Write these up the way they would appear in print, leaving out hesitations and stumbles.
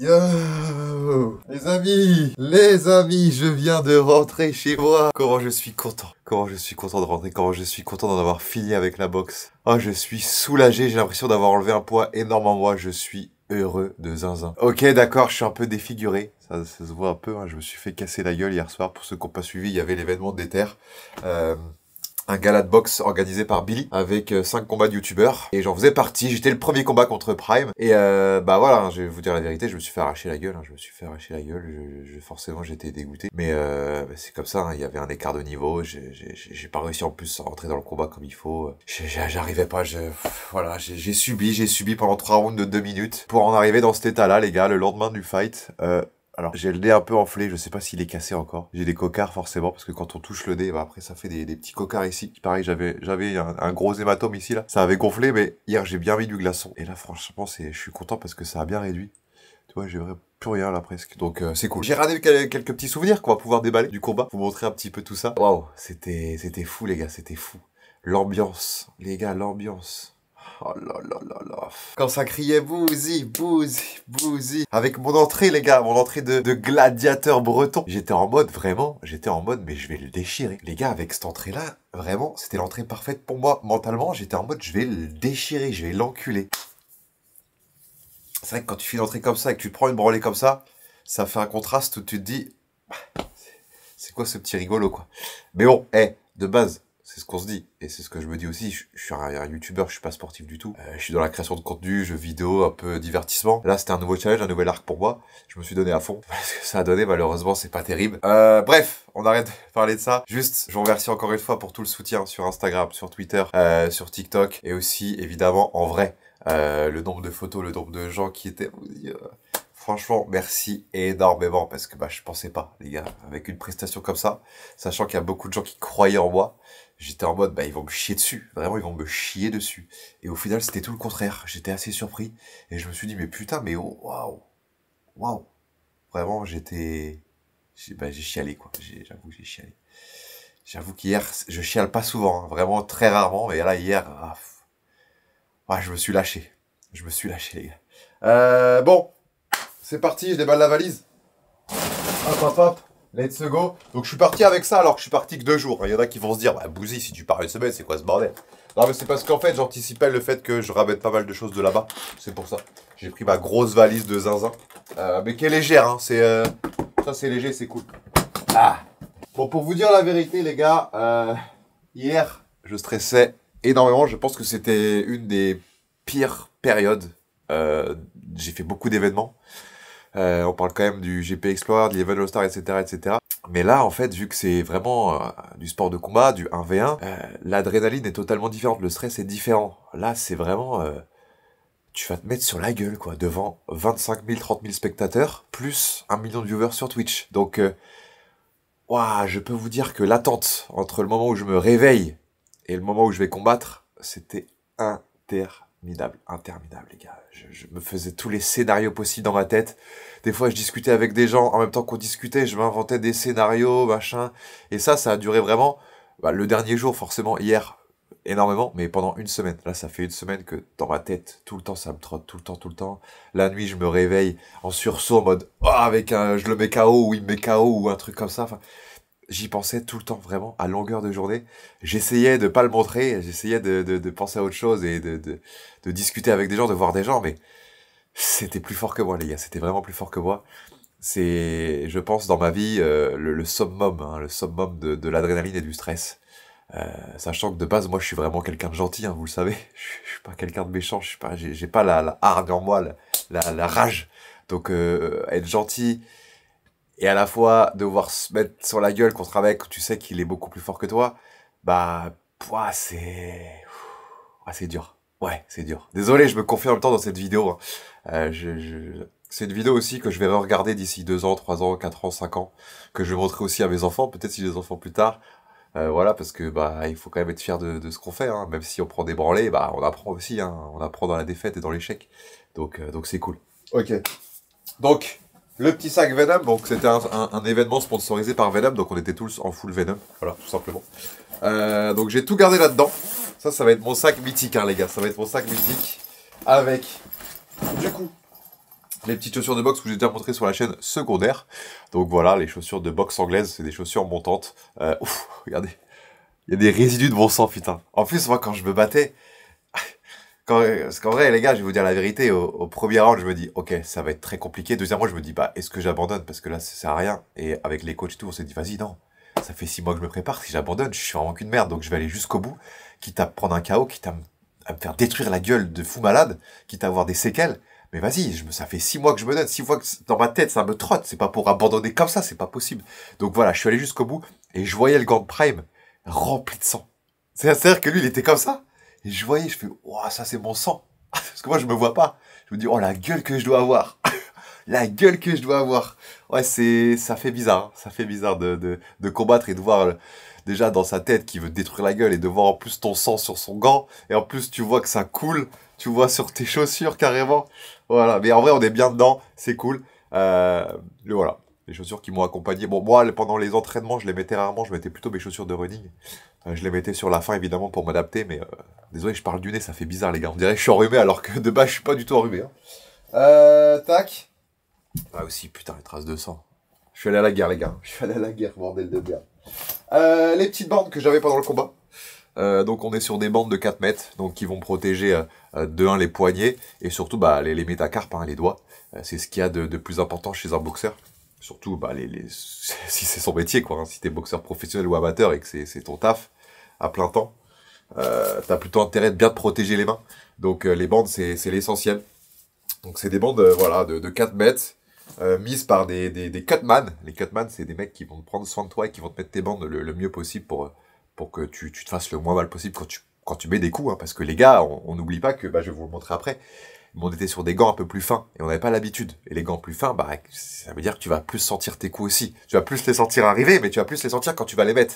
Yo, les amis, je viens de rentrer chez moi. Comment je suis content de rentrer, comment je suis content d'en avoir fini avec la boxe. Oh, je suis soulagé, j'ai l'impression d'avoir enlevé un poids énorme en moi, je suis heureux de zinzin. Ok, d'accord, je suis un peu défiguré, ça se voit un peu, hein. Je me suis fait casser la gueule hier soir, pour ceux qui n'ont pas suivi, il y avait l'événement d'Ether. Un gala de boxe organisé par Billy avec 5 combats de youtubeurs et j'en faisais partie. J'étais le premier combat contre Prime et bah voilà, je vais vous dire la vérité, je me suis fait arracher la gueule, forcément j'étais dégoûté, mais bah, c'est comme ça, hein. Il y avait un écart de niveau, j'ai pas réussi en plus à rentrer dans le combat comme il faut, j'arrivais pas, voilà, j'ai subi pendant 3 rounds de 2 minutes pour en arriver dans cet état là, les gars, le lendemain du fight. Alors, j'ai le nez un peu enflé, je sais pas s'il est cassé encore. J'ai des cocards forcément, parce que quand on touche le nez, bah après ça fait des petits cocards ici. Pareil, j'avais un gros hématome ici, là. Ça avait gonflé, mais hier j'ai bien mis du glaçon. Et là, franchement, je suis content parce que ça a bien réduit. Tu vois, j'ai vraiment plus rien là presque. Donc c'est cool. J'ai ramené quelques petits souvenirs qu'on va pouvoir déballer du combat. Vous montrer un petit peu tout ça. Waouh, c'était fou les gars, c'était fou. L'ambiance, les gars, l'ambiance. Oh là là là là. Quand ça criait Bouzy, Bouzy, Bouzy. Avec mon entrée, les gars, mon entrée de gladiateur breton. J'étais en mode, vraiment, mais je vais le déchirer. Les gars, avec cette entrée-là, vraiment, c'était l'entrée parfaite pour moi. Mentalement, j'étais en mode, je vais le déchirer, je vais l'enculer. C'est vrai que quand tu fais une entrée comme ça et que tu te prends une branlée comme ça fait un contraste où tu te dis, c'est quoi ce petit rigolo, quoi. Mais bon, de base, c'est ce qu'on se dit, et c'est ce que je me dis aussi, je suis un youtubeur, je suis pas sportif du tout, je suis dans la création de contenu, jeux vidéo, un peu divertissement. Là c'était un nouveau challenge, un nouvel arc pour moi, je me suis donné à fond, ce que ça a donné malheureusement c'est pas terrible. Bref, on arrête de parler de ça, juste je vous remercie encore une fois pour tout le soutien sur Instagram, sur Twitter, sur TikTok, et aussi évidemment en vrai, le nombre de photos, le nombre de gens qui étaient... Franchement, merci énormément parce que je pensais pas, les gars, avec une prestation comme ça, sachant qu'il y a beaucoup de gens qui croyaient en moi, j'étais en mode, ils vont me chier dessus, vraiment, ils vont me chier dessus. Et au final, c'était tout le contraire, j'étais assez surpris, et je me suis dit, mais putain, mais oh, waouh, vraiment, j'ai chialé, quoi, j'avoue que j'ai chialé. J'avoue qu'hier, je chiale pas souvent, hein, vraiment très rarement, mais là, hier, je me suis lâché, les gars. Bon. C'est parti, je déballe la valise. Hop, let's go. Donc je suis parti avec ça alors que je suis parti que 2 jours. Il y en a qui vont se dire, Bouzy, si tu pars une semaine, c'est quoi ce bordel? Non mais c'est parce qu'en fait j'anticipais le fait que je ramène pas mal de choses de là-bas. C'est pour ça. J'ai pris ma grosse valise de zinzin. Mais qui est légère, hein. Ça c'est léger, c'est cool. Bon, pour vous dire la vérité les gars, hier je stressais énormément. Je pense que c'était une des pires périodes. J'ai fait beaucoup d'événements. On parle quand même du GP Explorer, de l'Event All-Star, etc., etc. Mais là, en fait, vu que c'est vraiment du sport de combat, du 1v1, l'adrénaline est totalement différente, le stress est différent. Là, c'est vraiment... tu vas te mettre sur la gueule, quoi, devant 25 000, 30 000 spectateurs, plus 1 million de viewers sur Twitch. Donc, je peux vous dire que l'attente entre le moment où je me réveille et le moment où je vais combattre, c'était interminable, les gars. Je me faisais tous les scénarios possibles dans ma tête. Des fois, je discutais avec des gens. En même temps qu'on discutait, je m'inventais des scénarios, machin. Et ça a duré vraiment... le dernier jour, forcément, hier, énormément. Mais pendant une semaine. Là, ça fait une semaine que dans ma tête, tout le temps, ça me trotte. Tout le temps. La nuit, je me réveille en sursaut, en mode... je le mets KO, ou il me met KO, ou un truc comme ça. Enfin... J'y pensais tout le temps, vraiment, à longueur de journée. J'essayais de pas le montrer, j'essayais de penser à autre chose et de discuter avec des gens, de voir des gens, mais c'était plus fort que moi, les gars, c'était vraiment plus fort que moi. C'est, je pense, dans ma vie, le summum, hein, le summum de l'adrénaline et du stress. Sachant que de base, moi, je suis vraiment quelqu'un de gentil, hein, vous le savez. Je suis pas quelqu'un de méchant, j'ai pas la hargne en moi, la rage. Donc, être gentil... Et à la fois, devoir se mettre sur la gueule contre un mec où tu sais qu'il est beaucoup plus fort que toi, c'est dur. Ouais, c'est dur. Désolé, je me confie en même temps dans cette vidéo. Hein. C'est une vidéo aussi que je vais re-regarder d'ici 2 ans, 3 ans, 4 ans, 5 ans, que je vais montrer aussi à mes enfants, peut-être si j'ai des enfants plus tard. Voilà, parce que il faut quand même être fier de ce qu'on fait, hein. Même si on prend des branlées, on apprend aussi, hein. On apprend dans la défaite et dans l'échec. Donc c'est cool. Ok. Donc... Le petit sac Venom, donc c'était un événement sponsorisé par Venom, donc on était tous en full Venom, voilà, tout simplement. Donc j'ai tout gardé là-dedans. Ça va être mon sac mythique, hein, les gars, ça va être mon sac mythique. Avec, du coup, Les petites chaussures de boxe que j'ai déjà montré sur la chaîne secondaire. Donc voilà, les chaussures de boxe anglaises, c'est des chaussures montantes. Regardez, il y a des résidus de bon sang, putain. En plus, moi, quand je me battais, parce qu'en vrai, les gars, je vais vous dire la vérité, au premier round, je me dis, ok, ça va être très compliqué. Deuxième round, je me dis, bah, est-ce que j'abandonne? Parce que là, ça sert à rien. Et avec les coachs et tout, on s'est dit, vas-y, non. Ça fait 6 mois que je me prépare. Si j'abandonne, je suis vraiment qu'une merde. Donc, je vais aller jusqu'au bout. Quitte à prendre un KO, quitte à me faire détruire la gueule de fou malade, quitte à avoir des séquelles. Mais vas-y, ça fait 6 mois que je me donne. 6 fois que dans ma tête, ça me trotte. C'est pas pour abandonner comme ça, c'est pas possible. Donc voilà, je suis allé jusqu'au bout et je voyais le gant de Prime rempli de sang. C'est-à-dire que lui, il était comme ça. Et je voyais, je fais, ouah, ça c'est mon sang. Parce que moi, je me vois pas. Je me dis, oh, la gueule que je dois avoir. La gueule que je dois avoir. Ouais, ça fait bizarre. Hein. Ça fait bizarre de combattre et de voir déjà dans sa tête qui veut te détruire la gueule et de voir en plus ton sang sur son gant. Et en plus, tu vois que ça coule. Tu vois sur tes chaussures carrément. Voilà. Mais en vrai, on est bien dedans. C'est cool. Voilà. Les chaussures qui m'ont accompagné. Bon, moi, pendant les entraînements, je les mettais rarement. Je mettais plutôt mes chaussures de running. Je les mettais sur la fin, évidemment, pour m'adapter. Mais désolé, je parle du nez. Ça fait bizarre, les gars. On dirait que je suis enrhumé alors que de base, je suis pas du tout enrhumé. Hein. Tac. Ah aussi, putain, les traces de sang. Je suis allé à la guerre, les gars. Je suis allé à la guerre, bordel de merde. Les petites bandes que j'avais pendant le combat. Donc on est sur des bandes de 4 mètres, donc qui vont protéger de 1 les poignets, et surtout bah, les métacarpes, hein, les doigts. C'est ce qu'il y a de plus important chez un boxeur. Surtout bah, si c'est son métier, quoi. Hein, si t'es boxeur professionnel ou amateur et que c'est ton taf à plein temps, t'as plutôt intérêt de bien te protéger les mains. Donc les bandes, c'est l'essentiel. Donc c'est des bandes voilà, de 4 mètres. Mises par des cutman. Les cutman, c'est des mecs qui vont prendre soin de toi et qui vont te mettre tes bandes le mieux possible pour que tu te fasses le moins mal possible quand tu mets des coups. Hein, parce que les gars, on n'oublie pas que, bah, je vais vous le montrer après, mais on était sur des gants un peu plus fins et on n'avait pas l'habitude. Et les gants plus fins, bah, ça veut dire que tu vas plus sentir tes coups aussi. Tu vas plus les sentir arriver, mais tu vas plus les sentir quand tu vas les mettre.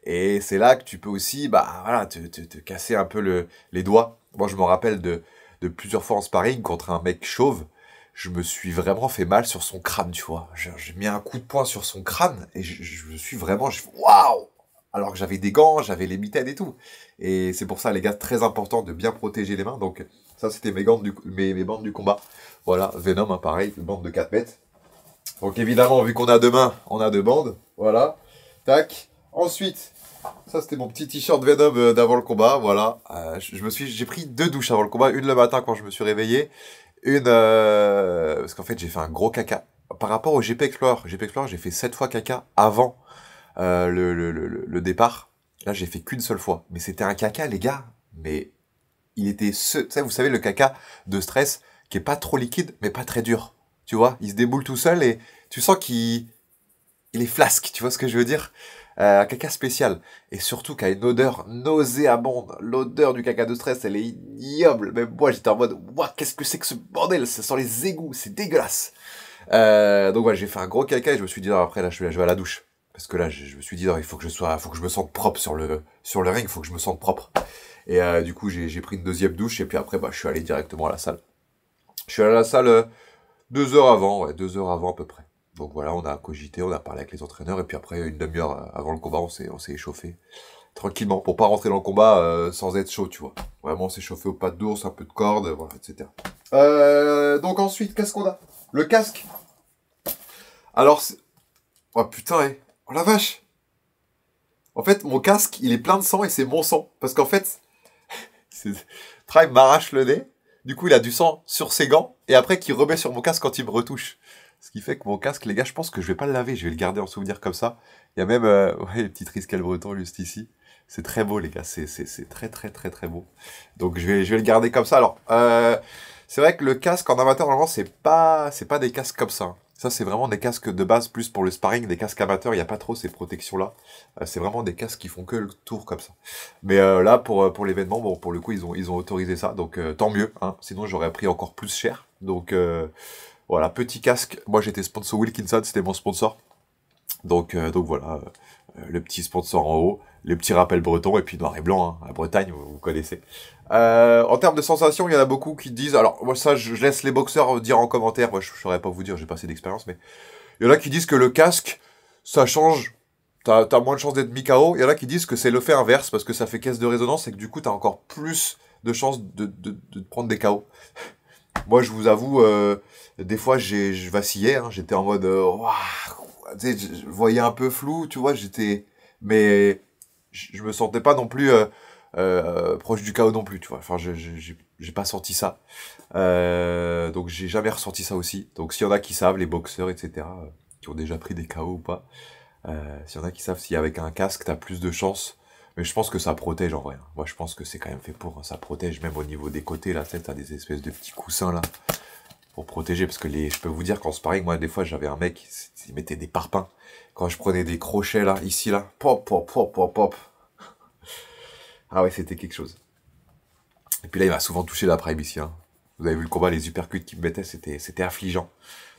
Et c'est là que tu peux aussi bah, voilà, te casser un peu les doigts. Moi, je me rappelle de plusieurs fois en sparring contre un mec chauve. Je me suis vraiment fait mal sur son crâne, tu vois. J'ai mis un coup de poing sur son crâne et je me suis vraiment... Waouh! Alors que j'avais des gants, j'avais les mitaines et tout. Et c'est pour ça, les gars, très important de bien protéger les mains. Donc ça, c'était mes bandes du combat. Voilà, Venom, hein, pareil, une bande de 4 mètres. Donc évidemment, vu qu'on a 2 mains, on a 2 bandes. Voilà. Tac. Ensuite, ça c'était mon petit t-shirt Venom d'avant le combat. Voilà. J'ai pris 2 douches avant le combat. Une le matin quand je me suis réveillé. Parce qu'en fait, j'ai fait un gros caca. Par rapport au GP Explorer, j'ai fait 7 fois caca avant le départ. Là, j'ai fait qu'une seule fois. Mais c'était un caca, les gars. Mais il était... Tu sais, vous savez, le caca de stress qui est pas trop liquide, mais pas très dur. Tu vois, il se déboule tout seul et tu sens qu'il est flasque. Tu vois ce que je veux dire? Un caca spécial. Et surtout qui a une odeur nauséabonde. L'odeur du caca de stress, elle est ignoble. Même moi, j'étais en mode, ouah, qu'est-ce que c'est que ce bordel? Ça sent les égouts, c'est dégueulasse. Donc ouais, j'ai fait un gros caca et je me suis dit, non, après, là, je vais à la douche. Parce que là, je me suis dit, non, il faut que je me sente propre sur le ring, il faut que je me sente propre. Et du coup, j'ai pris une deuxième douche et puis après, bah, je suis allé directement à la salle. Je suis allé à la salle 2 heures avant, ouais, 2 heures avant à peu près. Donc voilà, on a cogité, on a parlé avec les entraîneurs, et puis après, une demi-heure avant le combat, on s'est échauffé. Tranquillement, pour pas rentrer dans le combat sans être chaud, tu vois. Vraiment, on s'est chauffé au pas d'ours, un peu de corde, voilà, etc. Donc ensuite, qu'est-ce qu'on a? Le casque. Alors, oh putain, oh la vache. En fait, mon casque, il est plein de sang et c'est mon sang. Parce qu'en fait, Prime m'arrache le nez. Du coup, il a du sang sur ses gants. Et après, qu'il remet sur mon casque quand il me retouche. Ce qui fait que mon casque, les gars, je pense que je vais pas le laver. Je vais le garder en souvenir comme ça. Il y a même ouais, les petits Triskel breton juste ici. C'est très beau, les gars. C'est très, très, très, très beau. Donc, je vais le garder comme ça. Alors, c'est vrai que le casque en amateur, normalement, c'est pas des casques comme ça. Hein. Ça, c'est vraiment des casques de base, plus pour le sparring, des casques amateurs. Il n'y a pas trop ces protections-là. C'est vraiment des casques qui font que le tour comme ça. Mais là, pour l'événement, bon, pour le coup, ils ont autorisé ça. Donc, tant mieux. Hein. Sinon, j'aurais pris encore plus cher. Donc, voilà, petit casque. Moi, j'étais sponsor Wilkinson, c'était mon sponsor. Donc voilà, le petit sponsor en haut, le petit rappel breton, et puis noir et blanc, hein, la Bretagne, vous connaissez. En termes de sensations, il y en a beaucoup qui disent, alors moi ça je laisse les boxeurs dire en commentaire, moi je saurais pas vous dire, j'ai pas assez d'expérience, mais il y en a qui disent que le casque, ça change, t'as moins de chances d'être mis KO, il y en a qui disent que c'est le fait inverse, parce que ça fait caisse de résonance, et que du coup t'as encore plus de chances de te prendre des KO. Moi, je vous avoue, des fois, je vacillais. Hein, j'étais en mode, ouah, tu sais, je voyais un peu flou, tu vois. Mais je me sentais pas non plus proche du chaos non plus, tu vois. Enfin, j'ai pas senti ça. Donc, j'ai jamais ressenti ça aussi. Donc, s'il y en a qui savent, les boxeurs, etc., qui ont déjà pris des KO ou pas, s'il y en a qui savent si avec un casque, t'as plus de chance. Mais je pense que ça protège en vrai. Moi, je pense que c'est quand même fait pour. Hein. Ça protège même au niveau des côtés. Là, t'as des espèces de petits coussins là pour protéger. Parce que je peux vous dire qu'en sparring, moi, des fois, j'avais un mec, il mettait des parpaings. Quand je prenais des crochets là, ici là, pop, pop, pop, pop, pop. Ah ouais, c'était quelque chose. Et puis là, il m'a souvent touché la prime ici. Hein. Vous avez vu le combat, les uppercuts qu'il me mettait, c'était affligeant.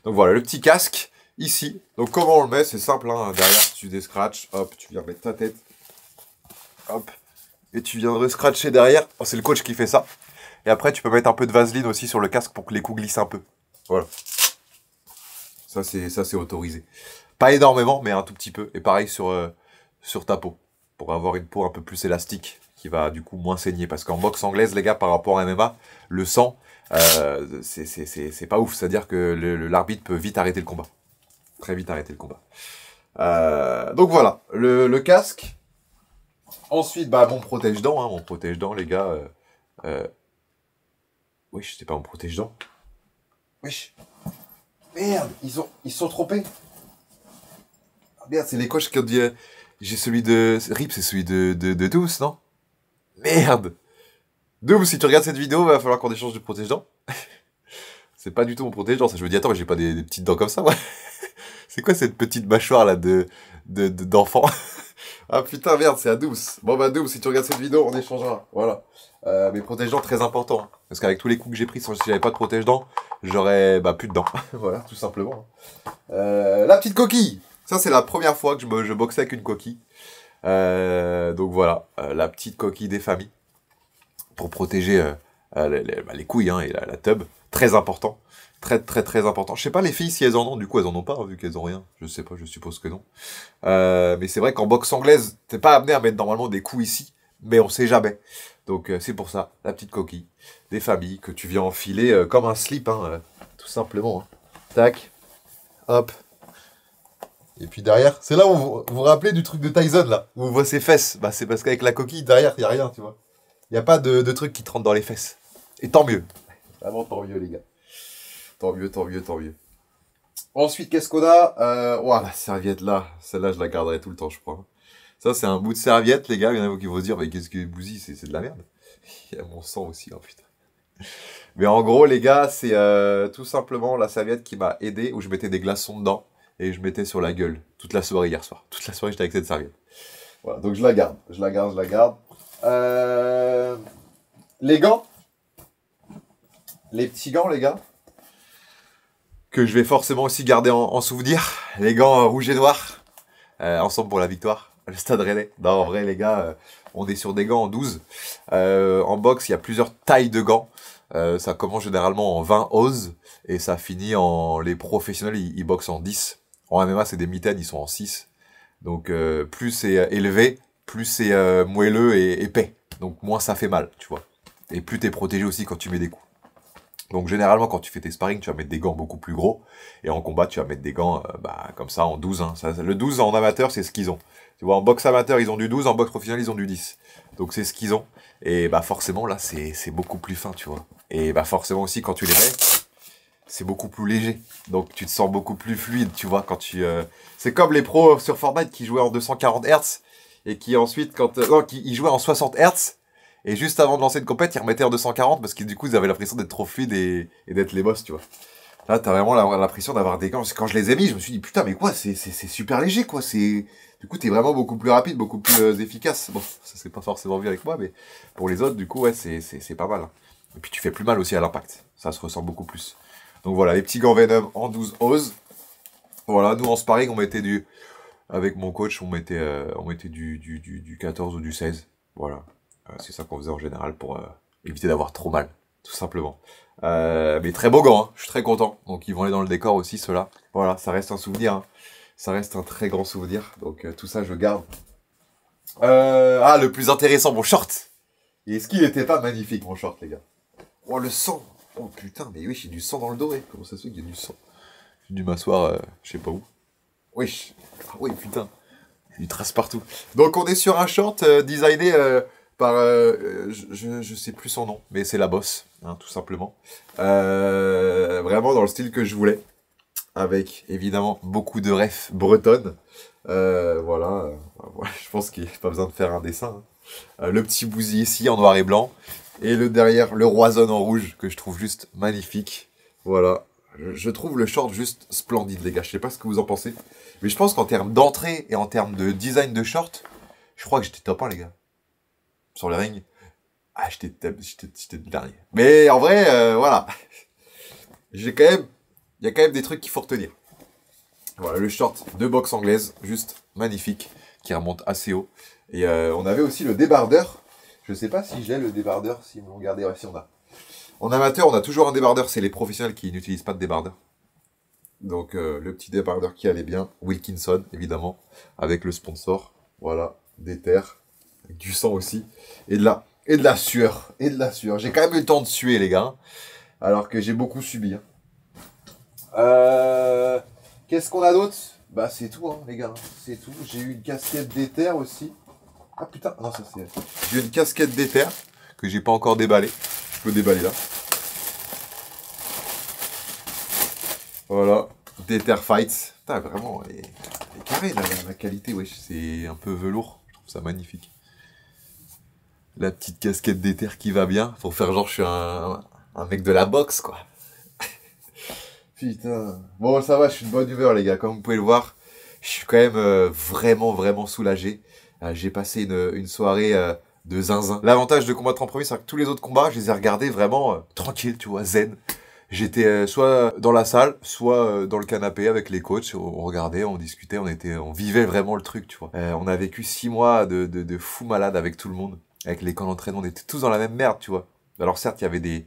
Donc voilà, le petit casque ici. Donc comment on le met? C'est simple. Hein. Derrière, tu descratches. Hop, tu viens mettre ta tête. Hop. Et tu viens scratcher derrière. Oh, c'est le coach qui fait ça. Et après, tu peux mettre un peu de vaseline aussi sur le casque pour que les coups glissent un peu. Voilà. Ça, c'est autorisé. Pas énormément, mais un tout petit peu. Et pareil sur ta peau. Pour avoir une peau un peu plus élastique, qui va du coup moins saigner. Parce qu'en boxe anglaise, les gars, par rapport à MMA, le sang, c'est pas ouf. C'est-à-dire que l'arbitre peut vite arrêter le combat. Très vite arrêter le combat. Donc voilà, le casque. Ensuite, bah, mon protège-dents, hein, mon protège-dents, les gars. Wesh, c'est pas mon protège-dents. Wesh. Merde, ils se sont trompés. Ah, merde, c'est les coachs qui ont dit... j'ai celui de... Rip, c'est celui de Douce, non? Merde. Douce, si tu regardes cette vidéo, va falloir qu'on échange de protège-dents. C'est pas du tout mon protège-dents. Ça, je me dis, attends, mais j'ai pas des petites dents comme ça, moi. C'est quoi cette petite mâchoire, là, d'enfant? Ah putain, merde, c'est à Douce. Bon bah Douce, si tu regardes cette vidéo, on échangera. Voilà. Mes protège-dents, très important. Hein. Parce qu'avec tous les coups que j'ai pris, si j'avais pas de protège-dents, j'aurais plus de dents. Voilà, tout simplement. La petite coquille. Ça, c'est la première fois que je boxais avec une coquille. Donc voilà, la petite coquille des familles. Pour protéger les couilles hein, et la tub. Très important. Très très très important. Je sais pas les filles si elles en ont, du coup elles en ont pas, hein, vu qu'elles ont rien. Je sais pas, je suppose que non. Mais c'est vrai qu'en boxe anglaise, t'es pas amené à mettre normalement des coups ici, mais on sait jamais. Donc c'est pour ça, la petite coquille des familles que tu viens enfiler comme un slip, hein, tout simplement. Hein. Tac, hop. Et puis derrière, c'est là où vous vous rappelez du truc de Tyson là, où on voit ses fesses. Bah c'est parce qu'avec la coquille derrière, y a rien, tu vois. Y a pas de truc qui te rentre dans les fesses. Et tant mieux. Vraiment tant mieux les gars. Tant mieux, tant mieux, tant mieux. Ensuite, qu'est-ce qu'on a ouah, la serviette là. Celle-là, je la garderai tout le temps, je crois. Ça, c'est un bout de serviette, les gars. Il y en a qui vont se dire, mais qu'est-ce que Bouzy, c'est de la merde. Il y a mon sang aussi, oh putain. Mais en gros, les gars, c'est tout simplement la serviette qui m'a aidé, où je mettais des glaçons dedans, et je mettais sur la gueule toute la soirée hier soir. Toute la soirée, j'étais avec cette serviette. Voilà, donc je la garde. Je la garde, je la garde. Les gants. Les petits gants, les gars. Que je vais forcément aussi garder en souvenir. Les gants rouges et noirs. Ensemble pour la victoire. Le Stade Rennais. Non, en vrai, les gars, on est sur des gants en 12. En boxe, il y a plusieurs tailles de gants. Ça commence généralement en 20 oses. Et ça finit en... Les professionnels, ils boxent en 10. En MMA, c'est des mitaines, ils sont en 6. Donc, plus c'est élevé, plus c'est moelleux et épais. Donc, moins ça fait mal, tu vois. Et plus t'es protégé aussi quand tu mets des coups. Donc généralement quand tu fais tes sparring, tu vas mettre des gants beaucoup plus gros. Et en combat, tu vas mettre des gants comme ça en 12. Hein. Le 12 en amateur, c'est ce qu'ils ont. Tu vois, en boxe amateur, ils ont du 12, en boxe professionnel, ils ont du 10. Donc c'est ce qu'ils ont. Et bah forcément, là, c'est beaucoup plus fin, tu vois. Et bah forcément aussi, quand tu les mets, c'est beaucoup plus léger. Donc tu te sens beaucoup plus fluide, tu vois, quand tu... C'est comme les pros sur Fortnite qui jouaient en 240 Hz et qui ensuite, ils jouaient en 60 Hz. Et juste avant de lancer une compète, ils remettaient en 240 parce que du coup, ils avaient l'impression d'être trop fluides et d'être les boss, tu vois. Là, t'as vraiment l'impression d'avoir des gants. Parce que quand je les ai mis, je me suis dit, putain, mais quoi, c'est super léger, quoi. Du coup, t'es vraiment beaucoup plus rapide, beaucoup plus efficace. Bon, ça s'est pas forcément vu avec moi, mais pour les autres, du coup, ouais, c'est pas mal. Hein. Et puis, tu fais plus mal aussi à l'impact. Ça se ressent beaucoup plus. Donc voilà, les petits gants Venom en 12 oses. Voilà, nous, en sparring, on mettait avec mon coach, on mettait du 14 ou du 16. Voilà. C'est ça qu'on faisait en général pour éviter d'avoir trop mal, tout simplement. Mais très beau gant, hein. Je suis très content. Donc ils vont aller dans le décor aussi, ceux-là. Voilà, ça reste un souvenir. Hein. Ça reste un très grand souvenir. Donc tout ça, je garde. Le plus intéressant, mon short. Et est-ce qu'il n'était pas magnifique, mon short, les gars? Oh, le sang. Oh putain, mais oui, j'ai du sang dans le dos, ouais. Comment ça se fait qu'il y a du sang? J'ai dû m'asseoir, je sais pas où. Oui, ah oui, putain. Il trace partout. Donc on est sur un short designé par... je sais plus son nom, mais c'est la boss, hein, tout simplement. Vraiment dans le style que je voulais. Avec évidemment beaucoup de refs bretonnes. Voilà, voilà, je pense qu'il n'y a pas besoin de faire un dessin. Hein. Le petit bousy ici en noir et blanc. Et le derrière, le roison en rouge, que je trouve juste magnifique. Voilà. Je trouve le short juste splendide, les gars. Je sais pas ce que vous en pensez. Mais je pense qu'en termes d'entrée et en termes de design de short, je crois que j'étais top 1, les gars. Sur le ring. Ah, j'étais le dernier. Mais en vrai, voilà. J'ai quand même... Il y a quand même des trucs qu'il faut retenir. Voilà, le short de boxe anglaise, juste magnifique, qui remonte assez haut. Et on avait aussi le débardeur. Je sais pas si j'ai le débardeur, si vous regardez, ouais, si on a. En amateur, on a toujours un débardeur, c'est les professionnels qui n'utilisent pas de débardeur. Donc le petit débardeur qui allait bien, Wilkinson, évidemment, avec le sponsor. Voilà, des terres, avec du sang aussi, et de la sueur, et de la sueur. J'ai quand même eu le temps de suer, les gars, alors que j'ai beaucoup subi. Hein. Qu'est-ce qu'on a d'autre? Bah c'est tout, hein, les gars, c'est tout. J'ai eu une casquette d'éther aussi. Ah putain, non ça c'est... J'ai eu une casquette d'éther que j'ai pas encore déballée. Je peux déballer là. Voilà, d'éther fights. Putain, vraiment, elle est carrée la qualité, wesh. C'est un peu velours, je trouve ça magnifique. La petite casquette d'éther qui va bien. Faut faire genre je suis un mec de la boxe, quoi. Putain. Bon, ça va, je suis de bonne humeur, les gars. Comme vous pouvez le voir, je suis quand même vraiment soulagé. J'ai passé une soirée de zinzin. L'avantage de combattre en premier, c'est que tous les autres combats, je les ai regardés vraiment tranquilles, tu vois, zen. J'étais soit dans la salle, soit dans le canapé avec les coachs. On regardait, on discutait, on vivait vraiment le truc, tu vois. On a vécu 6 mois de fou malade avec tout le monde. Avec les camps d'entraînement, on était tous dans la même merde, tu vois. Alors certes, il y avait des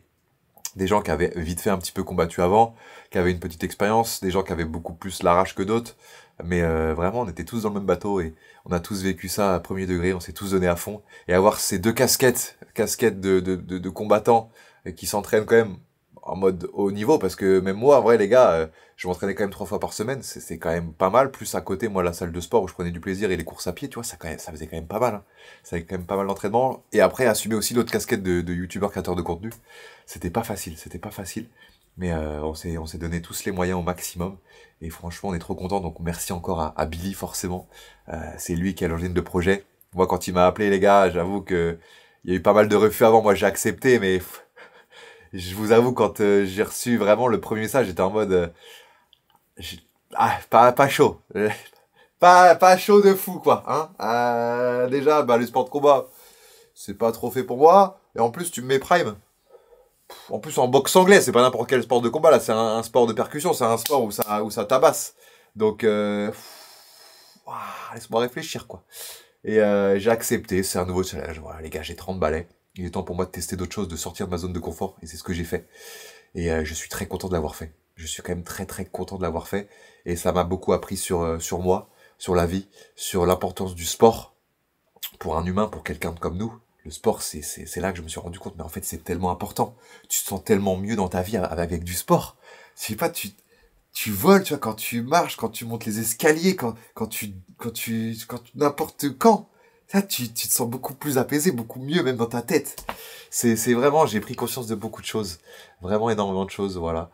gens qui avaient vite fait un petit peu combattu avant, qui avaient une petite expérience, des gens qui avaient beaucoup plus la rage que d'autres. Mais vraiment, on était tous dans le même bateau et on a tous vécu ça à premier degré, on s'est tous donné à fond. Et avoir ces deux casquettes de combattants qui s'entraînent quand même en mode haut niveau, parce que même moi, en vrai, les gars, je m'entraînais quand même 3 fois par semaine, c'est quand même pas mal. Plus à côté, moi, la salle de sport où je prenais du plaisir et les courses à pied, tu vois, ça faisait quand même pas mal. Hein. Ça faisait quand même pas mal d'entraînement. Et après, assumer aussi l'autre casquette de youtubeur créateur de contenu. C'était pas facile, c'était pas facile. Mais on s'est donné tous les moyens au maximum. Et franchement, on est trop contents. Donc merci encore à Billy, forcément. C'est lui qui a l'origine de projet. Moi, quand il m'a appelé, les gars, j'avoue que il y a eu pas mal de refus avant. Moi, j'ai accepté, mais je vous avoue, quand j'ai reçu vraiment le premier message, j'étais en mode... pas chaud. Pas chaud de fou, quoi. Hein déjà, bah, le sport de combat, c'est pas trop fait pour moi. Et en plus, tu me mets prime. En plus, en boxe anglaise, c'est pas n'importe quel sport de combat, là, c'est un sport de percussion, c'est un sport où ça tabasse. Donc, laisse-moi réfléchir, quoi. Et j'ai accepté, c'est un nouveau challenge. Voilà, les gars, j'ai 30 balais. Il est temps pour moi de tester d'autres choses, de sortir de ma zone de confort, et c'est ce que j'ai fait. Et je suis très content de l'avoir fait. Je suis quand même très content de l'avoir fait. Et ça m'a beaucoup appris sur moi, sur la vie, sur l'importance du sport pour un humain, pour quelqu'un comme nous. Le sport, c'est là que je me suis rendu compte, mais en fait, c'est tellement important. Tu te sens tellement mieux dans ta vie avec du sport. Je sais pas, tu voles, tu vois, quand tu marches, quand tu montes les escaliers, n'importe quand. Ça, tu te sens beaucoup plus apaisé, beaucoup mieux, même dans ta tête. C'est vraiment, j'ai pris conscience de beaucoup de choses. Vraiment énormément de choses, voilà.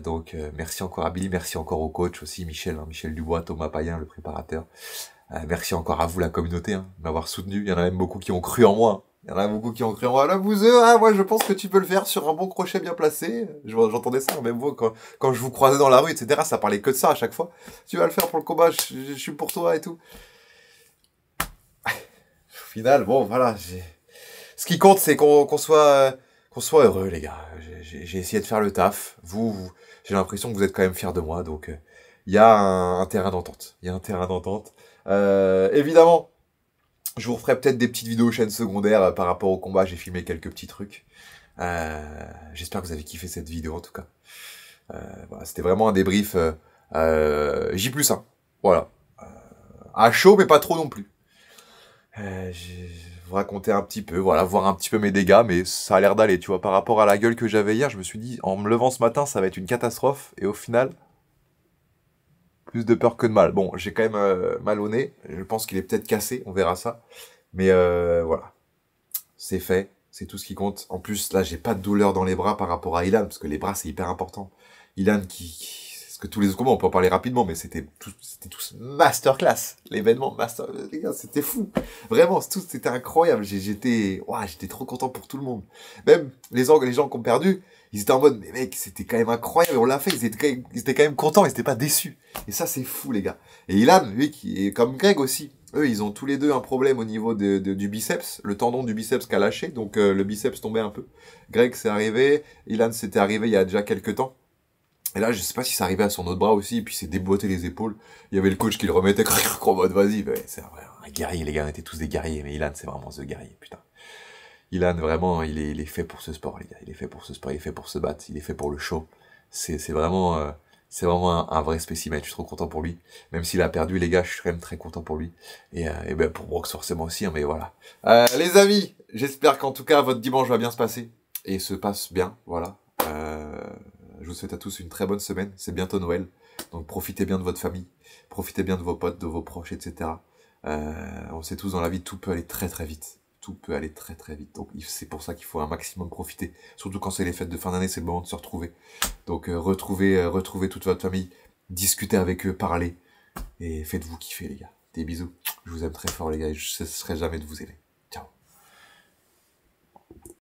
Donc, merci encore à Billy, merci encore au coach aussi, Michel, hein, Michel Dubois, Thomas Payen, le préparateur. Merci encore à vous, la communauté, hein, de m'avoir soutenu. Il y en a même beaucoup qui ont cru en moi. Il y en a beaucoup qui ont cru en moi. Là, vous, moi, je pense que tu peux le faire sur un bon crochet bien placé. J'entendais ça, même moi, quand je vous croisais dans la rue, etc., ça parlait que de ça à chaque fois. Tu vas le faire pour le combat, je suis pour toi et tout. Au final, bon, voilà. Ce qui compte, c'est qu'on soit heureux, les gars. J'ai essayé de faire le taf. J'ai l'impression que vous êtes quand même fiers de moi, donc il y a un terrain d'entente. Il y a un terrain d'entente. Évidemment, je vous ferai peut-être des petites vidéos chaîne secondaire par rapport au combat. J'ai filmé quelques petits trucs. J'espère que vous avez kiffé cette vidéo en tout cas. Voilà, c'était vraiment un débrief J+1. Voilà. À chaud, mais pas trop non plus. Vous raconter un petit peu, voilà, voir un petit peu mes dégâts, mais ça a l'air d'aller, tu vois. Par rapport à la gueule que j'avais hier, je me suis dit, en me levant ce matin, ça va être une catastrophe. Et au final, plus de peur que de mal. Bon, j'ai quand même mal au nez. Je pense qu'il est peut-être cassé, on verra ça. Mais voilà, c'est fait. C'est tout ce qui compte. En plus, là, j'ai pas de douleur dans les bras par rapport à Ilan, parce que les bras, c'est hyper important. Ilan parce que tous les autres combats, on peut en parler rapidement, mais c'était tous masterclass. L'événement master, les gars, c'était fou. Vraiment, c'était incroyable. J'étais trop content pour tout le monde. Même les gens qui ont perdu, ils étaient en mode, mais mec, c'était quand même incroyable, on l'a fait, ils étaient quand même contents, ils étaient pas déçus. Et ça, c'est fou, les gars. Et Ilan, lui, qui est comme Greg aussi, eux, ils ont tous les deux un problème au niveau du biceps, le tendon du biceps qui a lâché, donc le biceps tombait un peu. Greg, c'est arrivé, Ilan, c'était arrivé il y a déjà quelques temps. Et là, je sais pas si ça arrivait à son autre bras aussi, et puis il s'est déboîté les épaules. Il y avait le coach qui le remettait en mode vas-y, c'est un guerrier, les gars, on était tous des guerriers, mais Ilan, c'est vraiment ce guerrier, putain. Ilan, vraiment, il est fait pour ce sport, les gars. Il est fait pour ce sport, il est fait pour se battre, il est fait pour le show. C'est vraiment, un vrai spécimen. Je suis trop content pour lui. Même s'il a perdu, les gars, je suis quand même très content pour lui. Et ben, pour Brox, forcément aussi, hein, mais voilà. Les amis, j'espère qu'en tout cas, votre dimanche va bien se passer. Et se passe bien, voilà. Je vous souhaite à tous une très bonne semaine. C'est bientôt Noël. Donc profitez bien de votre famille. Profitez bien de vos potes, de vos proches, etc. On sait tous dans la vie, tout peut aller très très vite. Tout peut aller très très vite. Donc c'est pour ça qu'il faut un maximum profiter. Surtout quand c'est les fêtes de fin d'année, c'est le moment de se retrouver. Donc retrouvez toute votre famille. Discutez avec eux, parlez. Et faites-vous kiffer les gars. Des bisous. Je vous aime très fort les gars et je ne cesserai jamais de vous aimer.